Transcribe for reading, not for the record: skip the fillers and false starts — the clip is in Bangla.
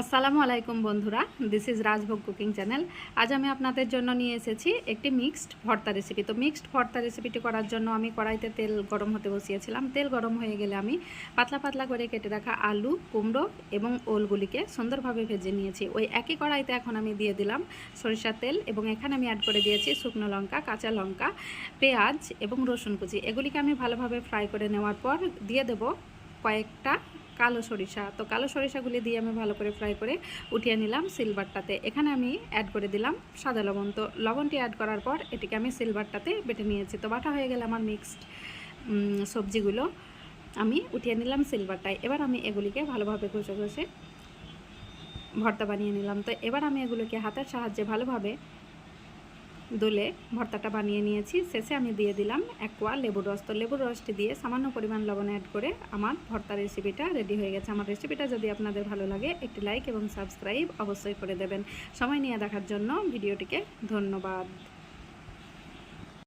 আসসালামু আলাইকুম বন্ধুরা, this is rajbhog cooking channel. আজ আমি আপনাদের জন্য নিয়ে এসেছি একটি মিক্সড ভর্তা রেসিপি। তো মিক্সড ভর্তা রেসিপিটি করার জন্য আমি কড়াইতে তেল গরম হতে বসিয়েছিলাম। তেল গরম হয়ে গেলে আমি পাতলা পাতলা করে কেটে রাখা আলু, কুমড়ো এবং ওলগুলিকে সুন্দরভাবে ভেজে নিয়েছি। ওই একই কড়াইতে এখন আমি দিয়ে দিলাম সরিষার তেল এবং এখানে আমি অ্যাড করে দিয়েছি শুকনো লঙ্কা, কাঁচা লঙ্কা, পেঁয়াজ এবং রসুন কুচি। এগুলিকে আমি ভালোভাবে ফ্রাই করে নেওয়ার পর দিয়ে দেব কয়েকটা কালো সরিষা। তো কালো সরিষাগুলি দিয়ে আমি ভালো করে ফ্রাই করে উঠিয়ে নিলাম সিলভারটাতে। এখানে আমি অ্যাড করে দিলাম সাদা লবণ। তো লবণটি অ্যাড করার পর এটিকে আমি সিলভারটাতে বেটে নিয়েছি। তো বাটা হয়ে গেলে আমার মিক্সড সবজিগুলো আমি উঠিয়ে নিলাম সিলভারটায়। এবার আমি এগুলিকে ভালোভাবে ঘষে ঘষে ভর্তা বানিয়ে নিলাম। তো এবার আমি এগুলোকে হাতের সাহায্যে ভালোভাবে দোলে ভর্তাটা বানিয়ে নিয়েছি। শেষে আমি দিয়ে দিলাম এক কোয়া লেবুর রস। তো লেবুর রসটি দিয়ে সামান্য পরিমাণ লবণ অ্যাড করে আমার ভর্তা রেসিপিটা রেডি হয়ে গেছে। আমার রেসিপিটা যদি আপনাদের ভালো লাগে একটি লাইক এবং সাবস্ক্রাইব অবশ্যই করে দেবেন। সময় নিয়ে দেখার জন্য ভিডিওটিকে ধন্যবাদ।